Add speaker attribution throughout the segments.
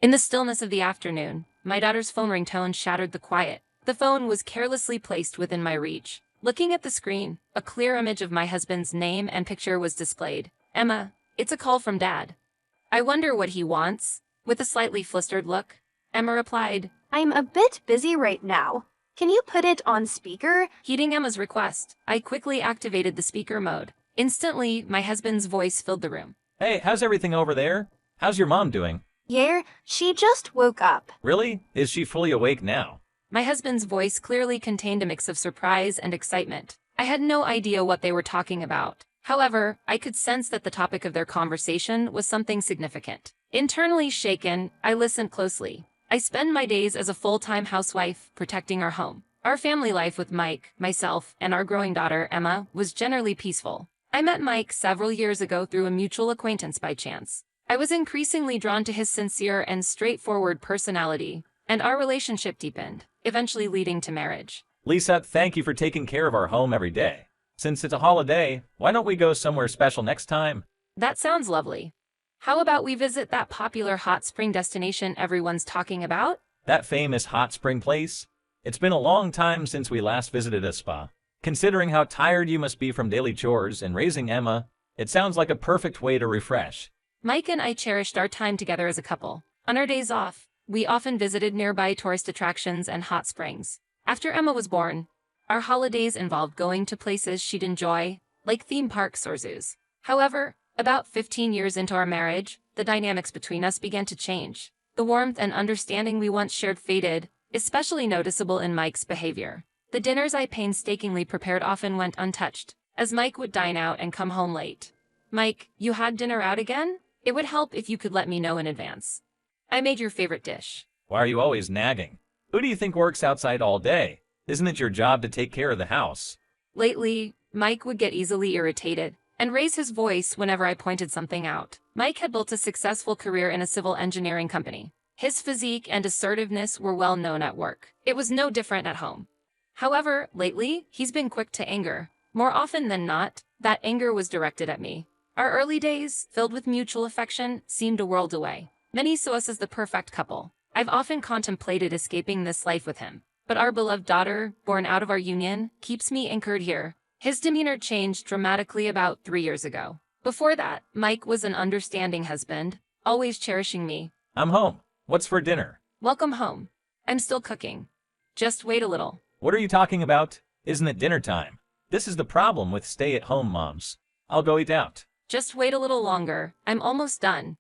Speaker 1: In the stillness of the afternoon, my daughter's phone ringtone shattered the quiet. The phone was carelessly placed within my reach. Looking at the screen, a clear image of my husband's name and picture was displayed. "Emma, it's a call from Dad. I wonder what he wants." With a slightly flustered look, Emma replied,
Speaker 2: "I'm a bit busy right now. Can you put it on speaker?"
Speaker 1: Heeding Emma's request, I quickly activated the speaker mode. Instantly, my husband's voice filled the room.
Speaker 3: "Hey, how's everything over there? How's your mom doing?"
Speaker 2: "Yeah, she just woke up."
Speaker 3: "Really? Is she fully awake now?"
Speaker 1: My husband's voice clearly contained a mix of surprise and excitement. I had no idea what they were talking about. However, I could sense that the topic of their conversation was something significant. Internally shaken, I listened closely. I spend my days as a full-time housewife, protecting our home. Our family life with Mike, myself, and our growing daughter, Emma, was generally peaceful. I met Mike several years ago through a mutual acquaintance by chance. I was increasingly drawn to his sincere and straightforward personality, and our relationship deepened, eventually leading to marriage.
Speaker 3: "Lisa, thank you for taking care of our home every day. Since it's a holiday, why don't we go somewhere special next time?"
Speaker 1: That sounds lovely. How about we visit that popular hot spring destination everyone's talking about?
Speaker 3: That famous hot spring place? It's been a long time since we last visited a spa. Considering how tired you must be from daily chores and raising Emma, it sounds like a perfect way to refresh.
Speaker 1: Mike and I cherished our time together as a couple. On our days off, we often visited nearby tourist attractions and hot springs. After Emma was born, our holidays involved going to places she'd enjoy, like theme parks or zoos. However, about 15 years into our marriage, the dynamics between us began to change. The warmth and understanding we once shared faded, especially noticeable in Mike's behavior. The dinners I painstakingly prepared often went untouched, as Mike would dine out and come home late. "Mike, you had dinner out again? It would help if you could let me know in advance. I made your favorite dish."
Speaker 3: Why are you always nagging? Who do you think works outside all day? Isn't it your job to take care of the house?
Speaker 1: Lately, Mike would get easily irritated and raise his voice whenever I pointed something out. Mike had built a successful career in a civil engineering company. His physique and assertiveness were well known at work. It was no different at home. However, lately, he's been quick to anger. More often than not, that anger was directed at me. Our early days, filled with mutual affection, seemed a world away. Many saw us as the perfect couple. I've often contemplated escaping this life with him, but our beloved daughter, born out of our union, keeps me anchored here. His demeanor changed dramatically about 3 years ago. Before that, Mike was an understanding husband, always cherishing me.
Speaker 3: "I'm home. What's for dinner?"
Speaker 1: "Welcome home. I'm still cooking. Just wait a little."
Speaker 3: "What are you talking about? Isn't it dinner time?" This is the problem with stay-at-home moms. "I'll go eat out."
Speaker 1: "Just wait a little longer. I'm almost done.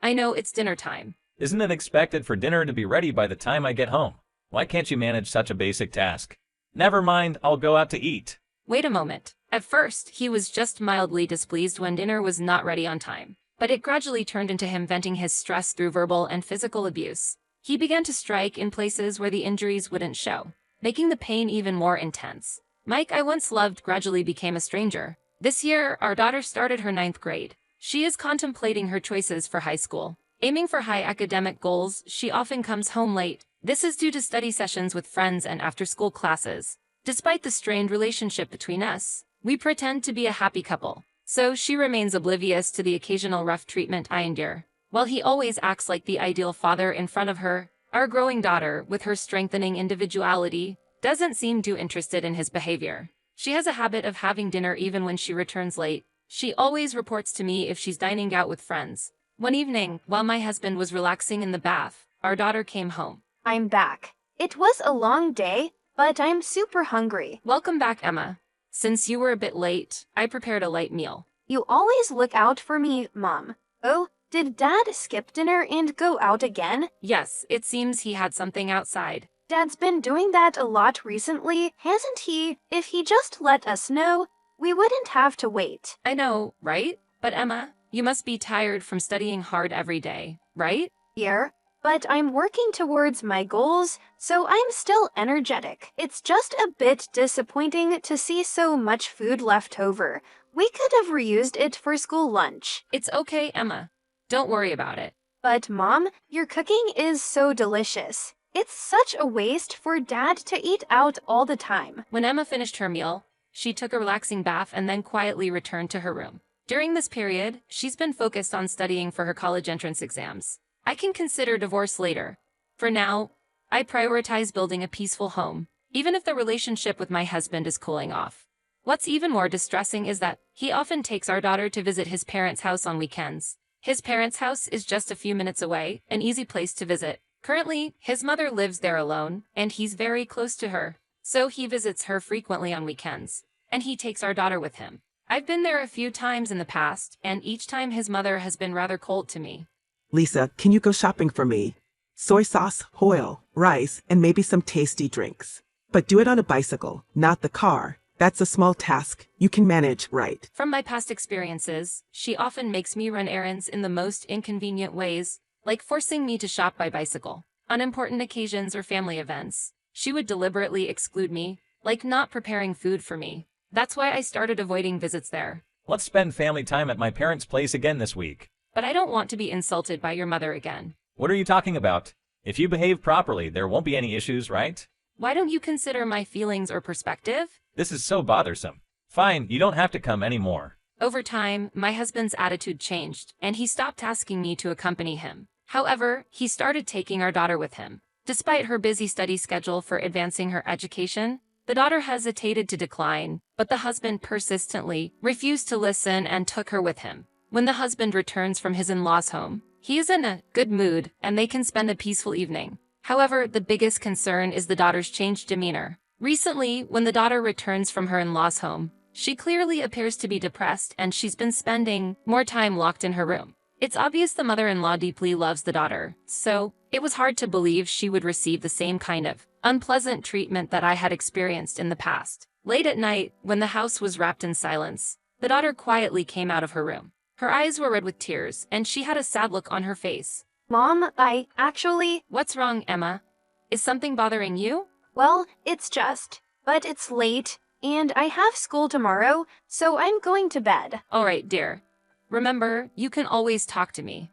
Speaker 1: I know it's dinner time."
Speaker 3: "Isn't it expected for dinner to be ready by the time I get home? Why can't you manage such a basic task?" "Never mind, I'll go out to eat."
Speaker 1: Wait a moment. At first, he was just mildly displeased when dinner was not ready on time, but it gradually turned into him venting his stress through verbal and physical abuse. He began to strike in places where the injuries wouldn't show, making the pain even more intense. Mike I once loved gradually became a stranger. This year, our daughter started her 9th grade. She is contemplating her choices for high school. Aiming for high academic goals, she often comes home late. This is due to study sessions with friends and after-school classes. Despite the strained relationship between us, we pretend to be a happy couple, so she remains oblivious to the occasional rough treatment I endure. While he always acts like the ideal father in front of her, our growing daughter, with her strengthening individuality, doesn't seem too interested in his behavior. She has a habit of having dinner even when she returns late. She always reports to me if she's dining out with friends. One evening, while my husband was relaxing in the bath, our daughter came home.
Speaker 2: "I'm back. It was a long day, but I'm super hungry."
Speaker 1: "Welcome back, Emma. Since you were a bit late, I prepared a light meal."
Speaker 2: "You always look out for me, Mom." "Oh, did Dad skip dinner and go out again?"
Speaker 1: "Yes, it seems he had something outside."
Speaker 2: "Dad's been doing that a lot recently, hasn't he? If he just let us know, we wouldn't have to wait."
Speaker 1: "I know, right? But Emma, you must be tired from studying hard every day, right?"
Speaker 2: "Yeah, but I'm working towards my goals, so I'm still energetic. It's just a bit disappointing to see so much food left over. We could have reused it for school lunch."
Speaker 1: "It's okay, Emma. Don't worry about it."
Speaker 2: "But Mom, your cooking is so delicious. It's such a waste for Dad to eat out all the time."
Speaker 1: When Emma finished her meal, she took a relaxing bath and then quietly returned to her room. During this period, she's been focused on studying for her college entrance exams. I can consider divorce later. For now, I prioritize building a peaceful home, even if the relationship with my husband is cooling off. What's even more distressing is that he often takes our daughter to visit his parents' house on weekends. His parents' house is just a few minutes away, an easy place to visit. Currently, his mother lives there alone, and he's very close to her, so he visits her frequently on weekends, and he takes our daughter with him. I've been there a few times in the past, and each time his mother has been rather cold to me.
Speaker 4: Lisa, can you go shopping for me? Soy sauce, oil, rice, and maybe some tasty drinks. But do it on a bicycle, not the car. That's a small task you can manage, right?
Speaker 1: From my past experiences, she often makes me run errands in the most inconvenient ways, like forcing me to shop by bicycle. On important occasions or family events, she would deliberately exclude me, like not preparing food for me. That's why I started avoiding visits there.
Speaker 3: Let's spend family time at my parents' place again this week.
Speaker 1: But I don't want to be insulted by your mother again.
Speaker 3: What are you talking about? If you behave properly, there won't be any issues, right?
Speaker 1: Why don't you consider my feelings or perspective?
Speaker 3: This is so bothersome. Fine, you don't have to come anymore.
Speaker 1: Over time, my husband's attitude changed, and he stopped asking me to accompany him. However, he started taking our daughter with him. Despite her busy study schedule for advancing her education, the daughter hesitated to decline, but the husband persistently refused to listen and took her with him. When the husband returns from his in-laws' home, he is in a good mood, and they can spend a peaceful evening. However, the biggest concern is the daughter's changed demeanor. Recently, when the daughter returns from her in-laws' home, she clearly appears to be depressed and she's been spending more time locked in her room. It's obvious the mother-in-law deeply loves the daughter, so it was hard to believe she would receive the same kind of unpleasant treatment that I had experienced in the past. Late at night, when the house was wrapped in silence, the daughter quietly came out of her room. Her eyes were red with tears, and she had a sad look on her face.
Speaker 2: Mom, I actually...
Speaker 1: What's wrong, Emma? Is something bothering you?
Speaker 2: Well, but it's late, and I have school tomorrow, so I'm going to bed.
Speaker 1: All right, dear. Remember, you can always talk to me.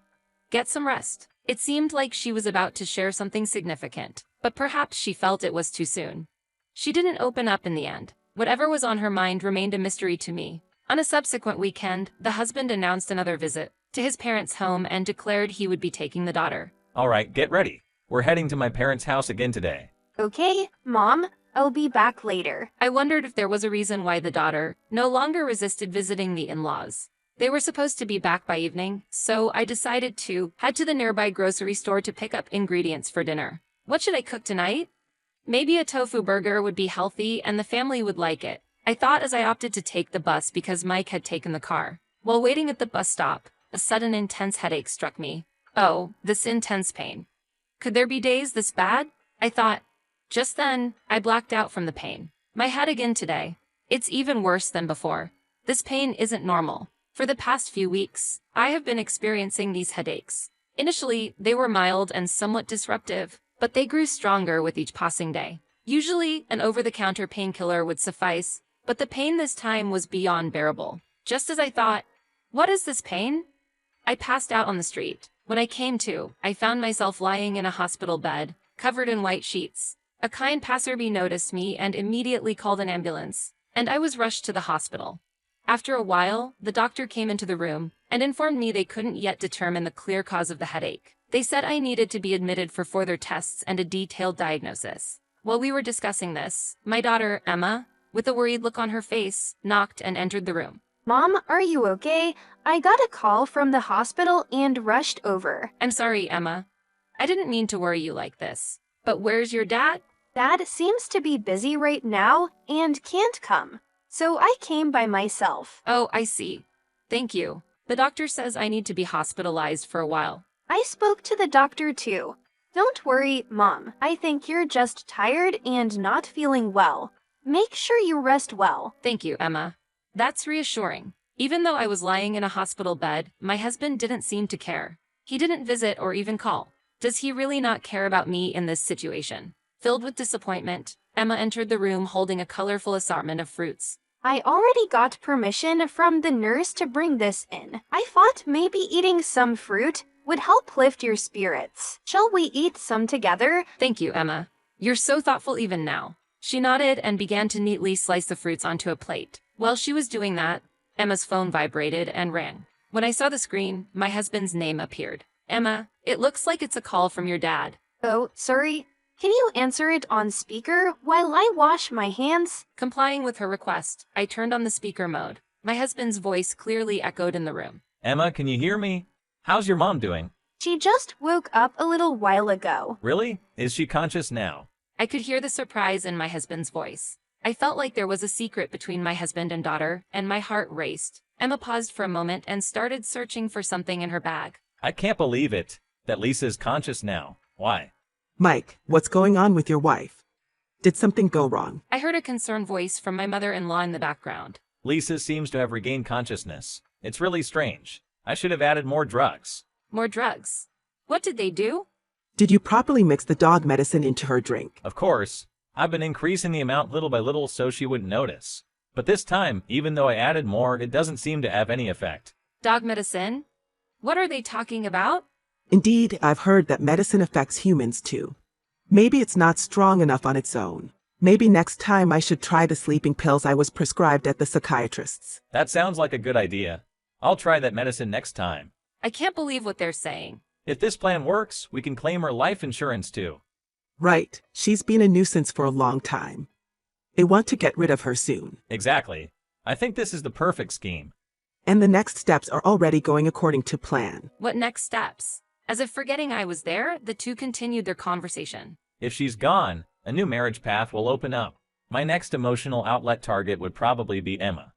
Speaker 1: Get some rest. It seemed like she was about to share something significant, but perhaps she felt it was too soon. She didn't open up in the end. Whatever was on her mind remained a mystery to me. On a subsequent weekend, the husband announced another visit to his parents' home and declared he would be taking the daughter.
Speaker 3: All right, get ready. We're heading to my parents' house again today.
Speaker 2: Okay, Mom, I'll be back later.
Speaker 1: I wondered if there was a reason why the daughter no longer resisted visiting the in-laws. They were supposed to be back by evening, so I decided to head to the nearby grocery store to pick up ingredients for dinner. What should I cook tonight? Maybe a tofu burger would be healthy and the family would like it. I thought as I opted to take the bus because Mike had taken the car. While waiting at the bus stop, a sudden intense headache struck me. Oh, this intense pain. Could there be days this bad? I thought. Just then, I blacked out from the pain. My head again today. It's even worse than before. This pain isn't normal. For the past few weeks, I have been experiencing these headaches. Initially, they were mild and somewhat disruptive, but they grew stronger with each passing day. Usually, an over-the-counter painkiller would suffice, but the pain this time was beyond bearable. Just as I thought, what is this pain? I passed out on the street. When I came to, I found myself lying in a hospital bed, covered in white sheets. A kind passerby noticed me and immediately called an ambulance, and I was rushed to the hospital. After a while, the doctor came into the room and informed me they couldn't yet determine the clear cause of the headache. They said I needed to be admitted for further tests and a detailed diagnosis. While we were discussing this, my daughter, Emma, with a worried look on her face, knocked and entered the room.
Speaker 2: Mom, are you okay? I got a call from the hospital and rushed over.
Speaker 1: I'm sorry, Emma. I didn't mean to worry you like this. But where's your dad?
Speaker 2: Dad seems to be busy right now and can't come, so I came by myself.
Speaker 1: Oh, I see. Thank you. The doctor says I need to be hospitalized for a while.
Speaker 2: I spoke to the doctor too. Don't worry, Mom. I think you're just tired and not feeling well. Make sure you rest well.
Speaker 1: Thank you, Emma. That's reassuring. Even though I was lying in a hospital bed, my husband didn't seem to care. He didn't visit or even call. Does he really not care about me in this situation? Filled with disappointment, Emma entered the room holding a colorful assortment of fruits.
Speaker 2: I already got permission from the nurse to bring this in. I thought maybe eating some fruit would help lift your spirits. Shall we eat some together?
Speaker 1: Thank you, Emma. You're so thoughtful even now. She nodded and began to neatly slice the fruits onto a plate. While she was doing that, Emma's phone vibrated and rang. When I saw the screen, my husband's name appeared. Emma, It looks like it's a call from your dad.
Speaker 2: Oh, sorry. Can you answer it on speaker while I wash my hands?
Speaker 1: Complying with her request, I turned on the speaker mode. My husband's voice clearly echoed in the room.
Speaker 3: Emma, can you hear me? How's your mom doing?
Speaker 2: She just woke up a little while ago.
Speaker 3: Really? Is she conscious now?
Speaker 1: I could hear the surprise in my husband's voice. I felt like there was a secret between my husband and daughter, and my heart raced. Emma paused for a moment and started searching for something in her bag.
Speaker 3: I can't believe it, that Lisa's conscious now. Why?
Speaker 4: Mike, what's going on with your wife? Did something go wrong?
Speaker 1: I heard a concerned voice from my mother-in-law in the background.
Speaker 3: Lisa seems to have regained consciousness. It's really strange. I should have added more drugs.
Speaker 1: More drugs. What did they do?
Speaker 4: Did you properly mix the dog medicine into her drink?
Speaker 3: Of course, I've been increasing the amount little by little so she wouldn't notice. But this time, even though I added more, it doesn't seem to have any effect.
Speaker 1: Dog medicine? What are they talking about?
Speaker 4: Indeed, I've heard that medicine affects humans too. Maybe it's not strong enough on its own. Maybe next time I should try the sleeping pills I was prescribed at the psychiatrist's.
Speaker 3: That sounds like a good idea. I'll try that medicine next time.
Speaker 1: I can't believe what they're saying.
Speaker 3: If this plan works, we can claim her life insurance too.
Speaker 4: Right, she's been a nuisance for a long time. They want to get rid of her soon.
Speaker 3: Exactly. I think this is the perfect scheme.
Speaker 4: And the next steps are already going according to plan.
Speaker 1: What next steps? As if forgetting I was there, the two continued their conversation.
Speaker 3: If she's gone, a new marriage path will open up. My next emotional outlet target would probably be Emma.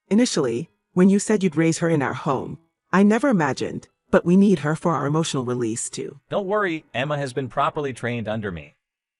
Speaker 4: Initially, when you said you'd raise her in our home, I never imagined, but we need her for our emotional release too.
Speaker 3: Don't worry, Emma has been properly trained under me.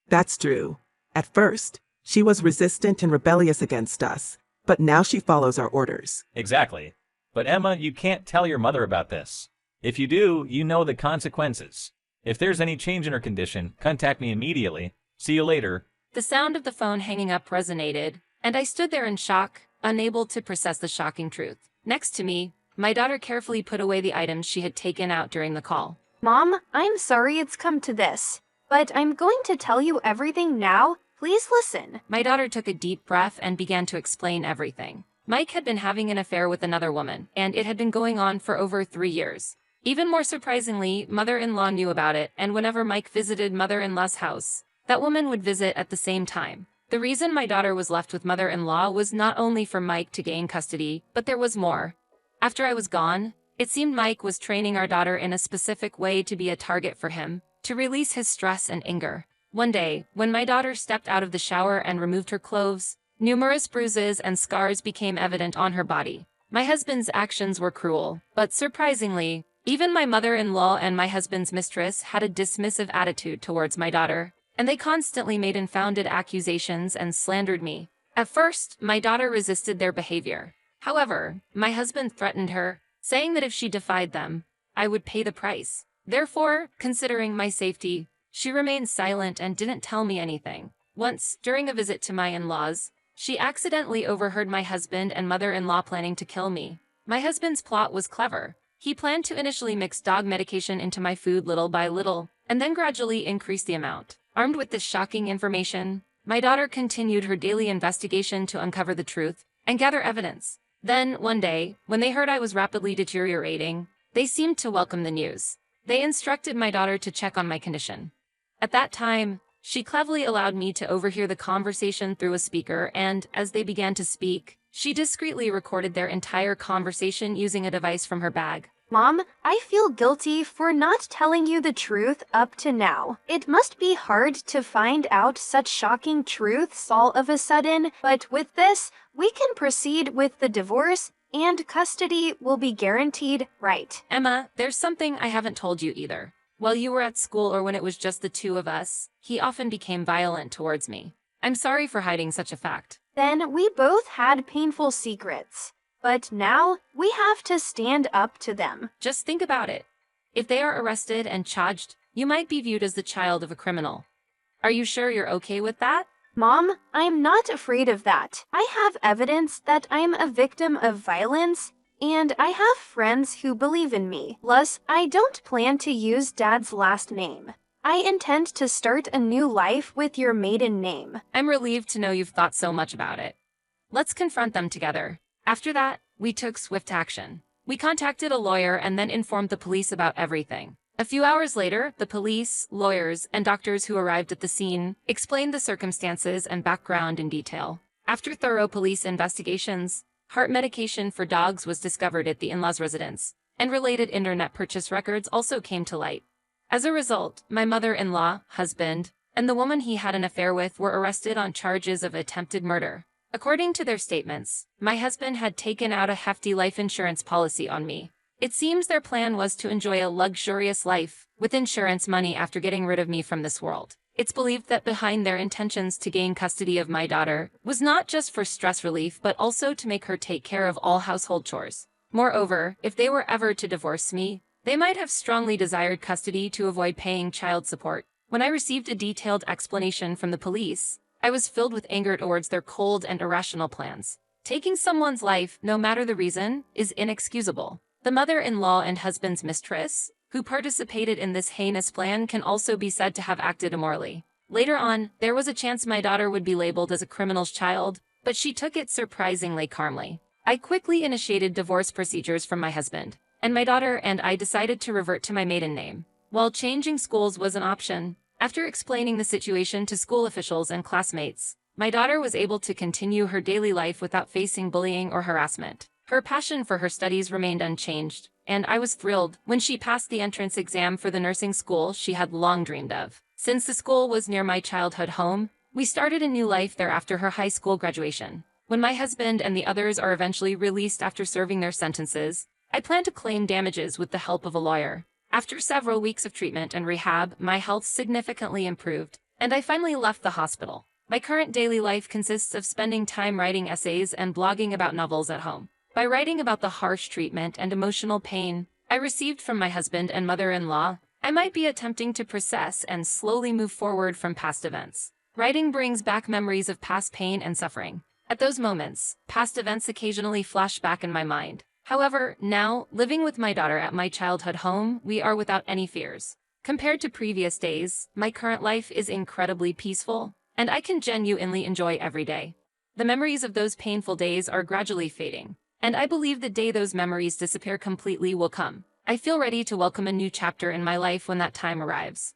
Speaker 4: That's true. At first, she was resistant and rebellious against us, but now she follows our orders.
Speaker 3: Exactly. But Emma, you can't tell your mother about this. If you do, you know the consequences. If there's any change in her condition, contact me immediately. See you later.
Speaker 1: The sound of the phone hanging up resonated, and I stood there in shock, unable to process the shocking truth. Next to me, my daughter carefully put away the items she had taken out during the call.
Speaker 2: Mom, I'm sorry it's come to this, but I'm going to tell you everything now. Please listen.
Speaker 1: My daughter took a deep breath and began to explain everything. Mike had been having an affair with another woman, and it had been going on for over 3 years. Even more surprisingly, mother-in-law knew about it, and whenever Mike visited mother-in-law's house, that woman would visit at the same time. The reason my daughter was left with mother-in-law was not only for Mike to gain custody, but there was more. After I was gone, it seemed Mike was training our daughter in a specific way to be a target for him, to release his stress and anger. One day, when my daughter stepped out of the shower and removed her clothes, numerous bruises and scars became evident on her body. My husband's actions were cruel, but surprisingly, even my mother-in-law and my husband's mistress had a dismissive attitude towards my daughter, and they constantly made unfounded accusations and slandered me. At first, my daughter resisted their behavior. However, my husband threatened her, saying that if she defied them, I would pay the price. Therefore, considering my safety, she remained silent and didn't tell me anything. Once, during a visit to my in-laws, she accidentally overheard my husband and mother-in-law planning to kill me. My husband's plot was clever. He planned to initially mix dog medication into my food little by little, and then gradually increase the amount. Armed with this shocking information, my daughter continued her daily investigation to uncover the truth and gather evidence. Then, one day, when they heard I was rapidly deteriorating, they seemed to welcome the news. They instructed my daughter to check on my condition. At that time, she cleverly allowed me to overhear the conversation through a speaker, and, as they began to speak, she discreetly recorded their entire conversation using a device from her bag.
Speaker 2: Mom, I feel guilty for not telling you the truth up to now. It must be hard to find out such shocking truths all of a sudden, but with this, we can proceed with the divorce and custody will be guaranteed, right?
Speaker 1: Emma, there's something I haven't told you either. While you were at school or when it was just the two of us, he often became violent towards me. I'm sorry for hiding such a fact.
Speaker 2: Then we both had painful secrets. But now, we have to stand up to them.
Speaker 1: Just think about it. If they are arrested and charged, you might be viewed as the child of a criminal. Are you sure you're okay with that?
Speaker 2: Mom, I'm not afraid of that. I have evidence that I'm a victim of violence, and I have friends who believe in me. Plus, I don't plan to use Dad's last name. I intend to start a new life with your maiden name.
Speaker 1: I'm relieved to know you've thought so much about it. Let's confront them together. After that, we took swift action. We contacted a lawyer and then informed the police about everything. A few hours later, the police, lawyers, and doctors who arrived at the scene explained the circumstances and background in detail. After thorough police investigations, heart medication for dogs was discovered at the in-laws' residence, and related internet purchase records also came to light. As a result, my mother-in-law, husband, and the woman he had an affair with were arrested on charges of attempted murder. According to their statements, my husband had taken out a hefty life insurance policy on me. It seems their plan was to enjoy a luxurious life with insurance money after getting rid of me from this world. It's believed that behind their intentions to gain custody of my daughter was not just for stress relief but also to make her take care of all household chores. Moreover, if they were ever to divorce me, they might have strongly desired custody to avoid paying child support. When I received a detailed explanation from the police, I was filled with anger towards their cold and irrational plans. Taking someone's life, no matter the reason, is inexcusable. The mother-in-law and husband's mistress, who participated in this heinous plan, can also be said to have acted immorally. Later on, there was a chance my daughter would be labeled as a criminal's child, but she took it surprisingly calmly. I quickly initiated divorce procedures from my husband, and my daughter and I decided to revert to my maiden name. While changing schools was an option, after explaining the situation to school officials and classmates, my daughter was able to continue her daily life without facing bullying or harassment. Her passion for her studies remained unchanged, and I was thrilled when she passed the entrance exam for the nursing school she had long dreamed of. Since the school was near my childhood home, we started a new life there after her high school graduation. When my husband and the others are eventually released after serving their sentences, I plan to claim damages with the help of a lawyer. After several weeks of treatment and rehab, my health significantly improved, and I finally left the hospital. My current daily life consists of spending time writing essays and blogging about novels at home. By writing about the harsh treatment and emotional pain I received from my husband and mother-in-law, I might be attempting to process and slowly move forward from past events. Writing brings back memories of past pain and suffering. At those moments, past events occasionally flash back in my mind. However, now, living with my daughter at my childhood home, we are without any fears. Compared to previous days, my current life is incredibly peaceful, and I can genuinely enjoy every day. The memories of those painful days are gradually fading, and I believe the day those memories disappear completely will come. I feel ready to welcome a new chapter in my life when that time arrives.